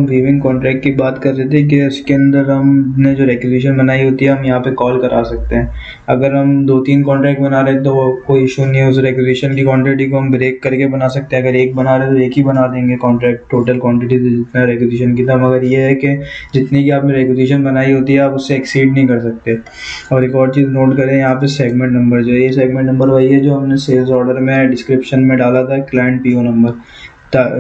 Weaving contract की बात कर रहे थे कि उसके अंदर हमने जो रिक्वेजिशन बनाई होती है हम यहाँ पे कॉल करा सकते हैं। अगर हम 2-3 कॉन्ट्रैक्ट बना रहे हैं तो कोई इशू नहीं है, उस रिक्वेजिशन की क्वांटिटी को हम ब्रेक करके बना सकते हैं। अगर एक बना रहे हैं तो एक ही बना देंगे कॉन्ट्रैक्ट, टोटल क्वांटिटी जितना रिक्वेजिशन की था। मगर ये है कि जितनी की आपने रिक्वेजिशन बनाई होती है आप उससे एक्सीड नहीं कर सकते। और एक और चीज़ नोट करें, यहाँ पे सेगमेंट नंबर जो है, ये सेगमेंट नंबर वही है जो हमने सेल्स ऑर्डर में डिस्क्रिप्शन में डाला था, क्लाइंट पीओ नंबर।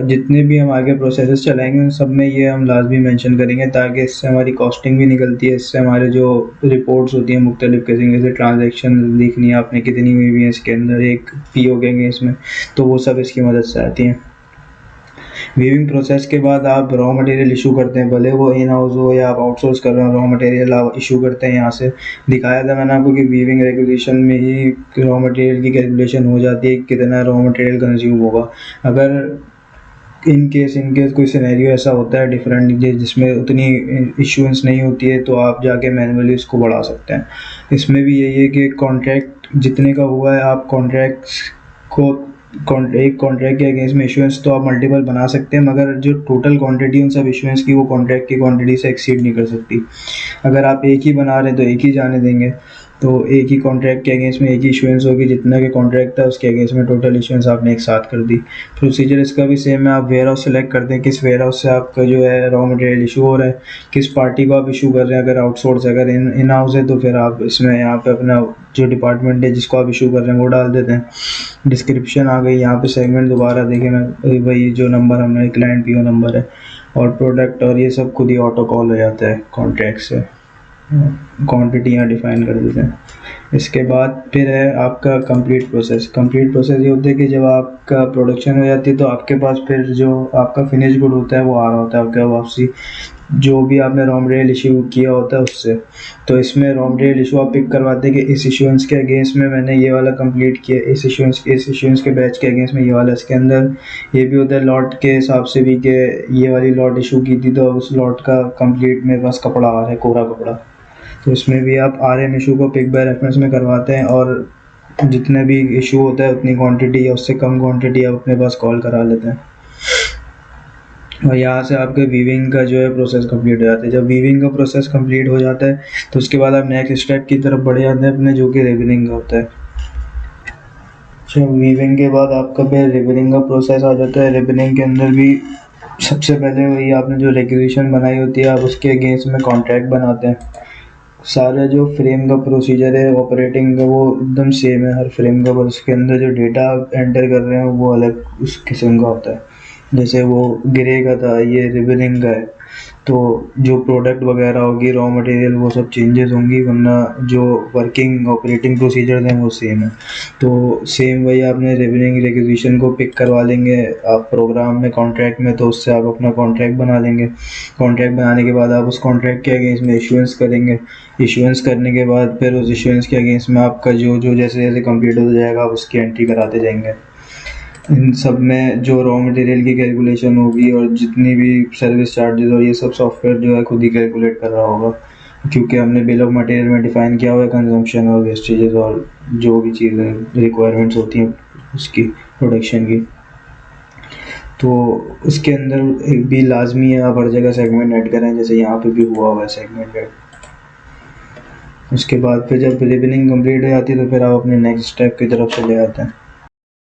जितने भी हम आगे प्रोसेसेस चलाएंगे उन सब में ये हम लाजमी मेंशन करेंगे, ताकि इससे हमारी कॉस्टिंग भी निकलती है। इससे हमारे जो रिपोर्ट्स होती हैं मुख्तलिफ किस्म के, जैसे ट्रांजेक्शन लिखनी है आपने कितनी हुई हुई है इसके अंदर एक पीओ के इसमें, तो वो सब इसकी मदद से आती हैं। वीविंग प्रोसेस के बाद आप रॉ मटेरियल इशू करते हैं, भले वो इन हाउस हो या आप आउटसोर्स कर रहे हो, रॉ मटेरियल आप इशू करते हैं। यहाँ से दिखाया था मैंने आपको कि वीविंग रेगुलेशन में ही रॉ मटेरियल की कैलकुलेशन हो जाती है, कितना रॉ मटेरियल कंज्यूम होगा। अगर इन केस कोई सिनेरियो ऐसा होता है डिफरेंट जिसमें उतनी इश्यूएंस नहीं होती है, तो आप जाके मैनुअली इसको बढ़ा सकते हैं। इसमें भी यही है कि कॉन्ट्रैक्ट जितने का हुआ है आप कॉन्ट्रैक्ट्स को एक कॉन्ट्रैक्ट के अगेंस्ट में इशुएंस तो आप मल्टीपल बना सकते हैं, मगर जो टोटल क्वांटिटी उन सब इशुएंस की वो कॉन्ट्रैक्ट की क्वांटिटी से एक्सीड नहीं कर सकती। अगर आप एक ही बना रहे हैं तो एक ही जाने देंगे, तो एक ही कॉन्ट्रैक्ट के अगेंस्ट में एक ही इशुएंस होगी, जितना के कॉन्ट्रैक्ट था उसके अगेंस्ट में टोटल इशुएंस आपने एक साथ कर दी। प्रोसीजर इसका भी सेम है, आप वेयर हाउस सेलेक्ट करते हैं, किस वेयर हाउस से आपका जो है रॉ मटेरियल इशू हो रहा है, किस पार्टी को आप इशू कर रहे हैं। अगर आउटसोर्स, अगर इन हाउस है तो फिर आप इसमें यहाँ पे अपना जो डिपार्टमेंट है जिसको आप इशू कर रहे हैं वो डाल देते हैं। डिस्क्रिप्शन आ गई, यहाँ पे सेगमेंट दोबारा देखें, मैं वही जो नंबर हमने क्लाइंट पीओ नंबर है और प्रोडक्ट और ये सब खुद ही ऑटो कॉल हो जाता है कॉन्ट्रैक्ट से, क्वांटिटी यहाँ डिफाइन कर देते हैं। इसके बाद फिर है आपका कंप्लीट प्रोसेस। कंप्लीट प्रोसेस ये होता है कि जब आपका प्रोडक्शन हो जाती है तो आपके पास फिर जो आपका फिनिश गुड होता है वो आ रहा होता है आपका वापसी, जो भी आपने रॉ मटेरियल इशू किया होता है उससे। तो इसमें रॉ मटेरियल इशू आप पिक करवाते हैं कि इस इशुएंस के अगेंस्ट में मैंने ये वाला कंप्लीट किया, इस इशुएंस के बैच के अगेंस्ट में ये वाला। इसके अंदर ये भी होता है लॉट के हिसाब से भी कि ये वाली लॉट इशू की थी तो उस लॉट का कंप्लीट में बस कपड़ा आ रहा है, कोरा कपड़ा। तो इसमें भी आप RM इशू को पिक बाय रेफरेंस में करवाते हैं और जितने भी इशू होता है उतनी क्वांटिटी या उससे कम क्वांटिटी आप अपने पास कॉल करा लेते हैं। और यहाँ से आपके वीविंग का जो है प्रोसेस कंप्लीट हो जाता है। जब वीविंग का प्रोसेस कंप्लीट हो जाता है तो उसके बाद आप नेक्स्ट स्टेप की तरफ बढ़ जाते हैं अपने, जो कि रिबनिंग का होता है। अच्छा, वीविंग के बाद आपका फिर रिबनिंग का प्रोसेस आ जाता है। रिबनिंग के अंदर भी सबसे पहले वही आपने जो रेगुलेशन बनाई होती है आप उसके अगेंस्ट में कॉन्ट्रैक्ट बनाते हैं। सारा जो फ्रेम का प्रोसीजर है ऑपरेटिंग का वो एकदम सेम है हर फ्रेम का, बस उसके अंदर जो डेटा एंटर कर रहे हैं वो अलग उस किस्म का होता है। जैसे वो ग्रे का था, ये रिबनिंग का है, तो जो प्रोडक्ट वगैरह होगी रॉ मटेरियल वो सब चेंजेस होंगी, वरना जो वर्किंग ऑपरेटिंग प्रोसीजर हैं वो सेम है। तो सेम वही आपने रिबनिंग रिक्वेजिशन को पिक करवा लेंगे आप प्रोग्राम में कॉन्ट्रैक्ट में, तो उससे आप अपना कॉन्ट्रैक्ट बना लेंगे। कॉन्ट्रैक्ट बनाने के बाद आप उस कॉन्ट्रैक्ट के अगेंस्ट में इशुएंस करेंगे। इशुएंस करने के बाद फिर उस इशुएंस के अगेंस्ट में आपका जो जो जैसे जैसे कंप्लीट होता जाएगा आप उसकी एंट्री कराते जाएंगे। इन सब में जो रॉ मटेरियल की कैलकुलेशन होगी और जितनी भी सर्विस चार्जेस और ये सब सॉफ्टवेयर जो है खुद ही कैलकुलेट कर रहा होगा, क्योंकि हमने बिल ऑफ मटेरियल में डिफ़ाइन किया हुआ है कंजम्पशन और वेस्टेजेस और जो भी चीज़ें रिक्वायरमेंट्स होती हैं उसकी प्रोडक्शन की। तो उसके अंदर एक भी लाजमी है आप हर जगह सेगमेंट ऐड करें, जैसे यहाँ पे भी हुआ हुआ है सेगमेंट ऐड। उसके बाद फिर जब रिबनिंग कंप्लीट हो जाती है तो फिर आप अपने नेक्स्ट स्टेप की तरफ चले जाते हैं।